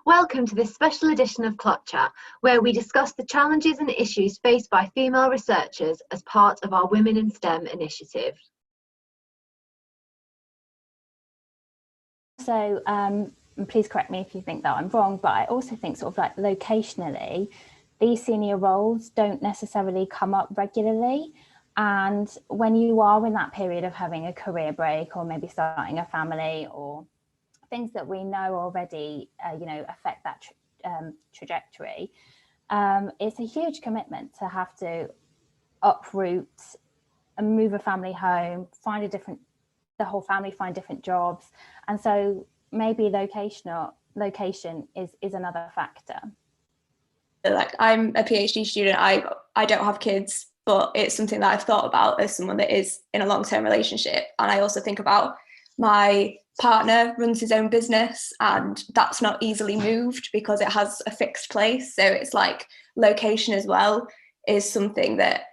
Welcome to this special edition of Clot Chat, where we discuss the challenges and issues faced by female researchers as part of our Women in STEM initiative. So please correct me if you think that I'm wrong, but I also think sort of like locationally, these senior roles don't necessarily come up regularly. And when you are in that period of having a career break or maybe starting a family or things that we know already, affect that trajectory, it's a huge commitment to have to uproot and move a family home, the whole family find different jobs. And so maybe location is another factor. Like, I'm a PhD student, I don't have kids, but it's something that I've thought about as someone that is in a long-term relationship. And I also think about my partner runs his own business and that's not easily moved because it has a fixed place. So it's like location as well is something that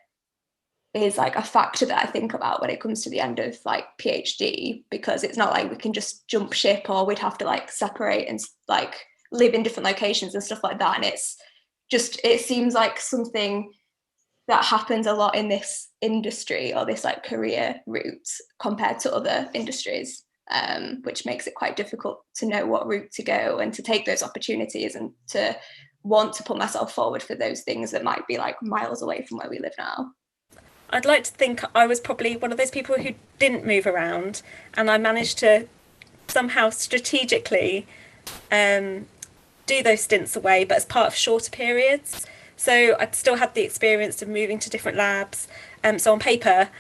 is like a factor that I think about when it comes to the end of like PhD, because it's not like we can just jump ship or we'd have to like separate and like live in different locations and stuff like that. And it seems like something that happens a lot in this industry or this like career route compared to other industries, which makes it quite difficult to know what route to go and to take those opportunities and to want to put myself forward for those things that might be like miles away from where we live now. I'd like to think I was probably one of those people who didn't move around, and I managed to somehow strategically do those stints away, but as part of shorter periods. So I'd still had the experience of moving to different labs. So on paper,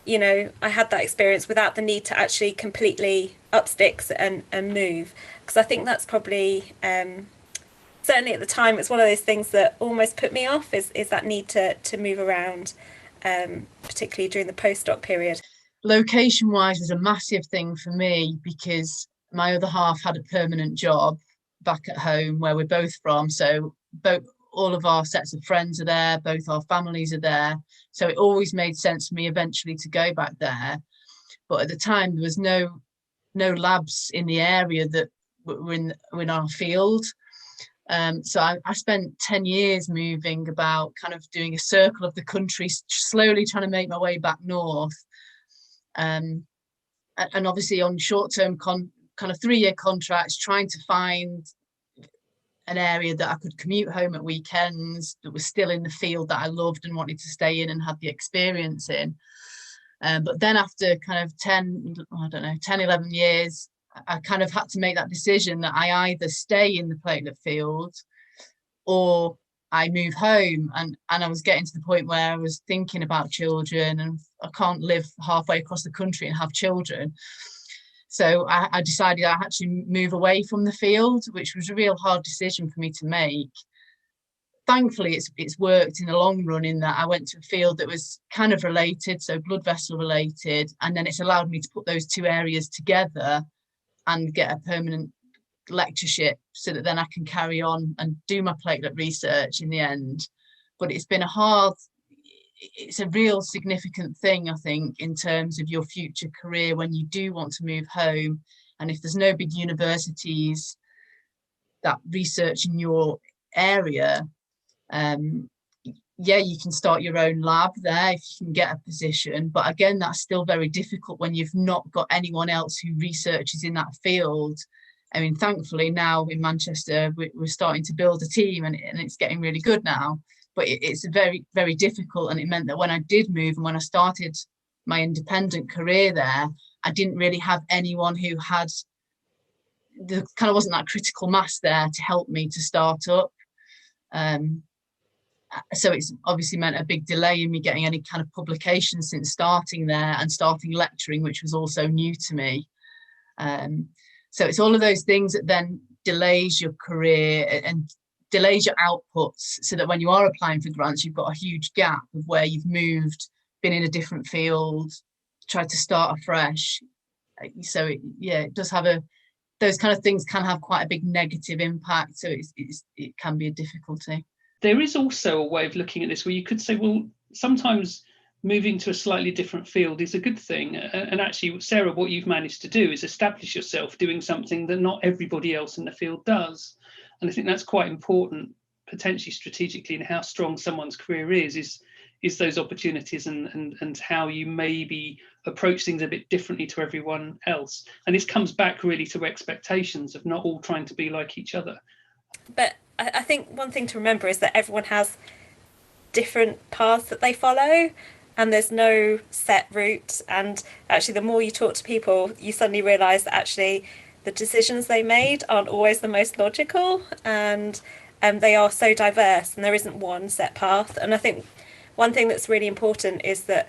I had that experience without the need to actually completely up sticks and move. Because I think that's probably, certainly at the time, it's one of those things that almost put me off is that need to move around, particularly during the postdoc period. Location wise was a massive thing for me because my other half had a permanent job back at home where we're both from. So all of our sets of friends are there, both our families are there. So it always made sense for me eventually to go back there. But at the time, there was no labs in the area that were in our field. So I spent 10 years moving about, kind of doing a circle of the country, slowly trying to make my way back north. And obviously on short-term kind of 3-year contracts, trying to find an area that I could commute home at weekends, that was still in the field that I loved and wanted to stay in and have the experience in. But then after kind of 10, 11 years, I kind of had to make that decision that I either stay in the platelet field or I move home. And I was getting to the point where I was thinking about children, and I can't live halfway across the country and have children. So I decided I had to move away from the field, which was a real hard decision for me to make. Thankfully, it's worked in the long run in that I went to a field that was kind of related, so blood vessel related, and then it's allowed me to put those two areas together and get a permanent lectureship so that then I can carry on and do my platelet research in the end. But it's a real significant thing, I think, in terms of your future career when you do want to move home. And if there's no big universities that research in your area, you can start your own lab there if you can get a position. But again, that's still very difficult when you've not got anyone else who researches in that field. I mean, thankfully now in Manchester, we're starting to build a team and it's getting really good now. But it's very, very difficult. And it meant that when I did move and when I started my independent career there, I didn't really have anyone who had wasn't that critical mass there to help me to start up. So it's obviously meant a big delay in me getting any kind of publication since starting there and starting lecturing, which was also new to me. So it's all of those things that then delays your career and delays your outputs, so that when you are applying for grants, you've got a huge gap of where you've moved, been in a different field, tried to start afresh. So it does have those kind of things can have quite a big negative impact. So it can be a difficulty. There is also a way of looking at this where you could say, well, sometimes moving to a slightly different field is a good thing. And actually, Sarah, what you've managed to do is establish yourself doing something that not everybody else in the field does. And I think that's quite important, potentially strategically, in how strong someone's career is those opportunities and how you maybe approach things a bit differently to everyone else. And this comes back really to expectations of not all trying to be like each other. But I think one thing to remember is that everyone has different paths that they follow, and there's no set route. And actually, the more you talk to people, you suddenly realise that actually the decisions they made aren't always the most logical, and they are so diverse, and there isn't one set path. And I think one thing that's really important is that,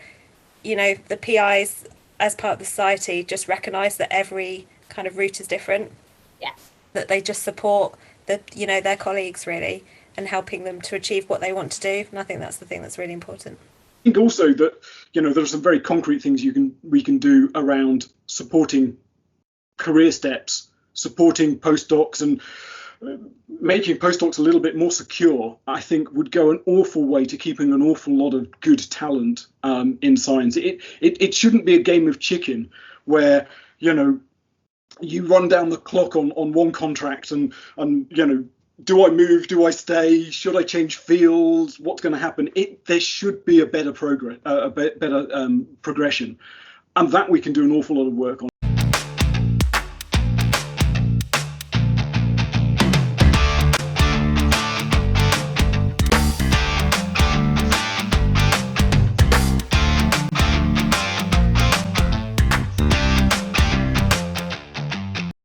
you know, the PIs as part of the society just recognise that every kind of route is different. Yeah. That they just support their colleagues really, and helping them to achieve what they want to do. And I think that's the thing that's really important. I think also that, you know, there are some very concrete things we can do around supporting career steps, supporting postdocs, and making postdocs a little bit more secure, I think would go an awful way to keeping an awful lot of good talent in science. It shouldn't be a game of chicken where, you know, you run down the clock on one contract and you know, do I move? Do I stay? Should I change fields? What's going to happen? There should be a better progression, and that we can do an awful lot of work on.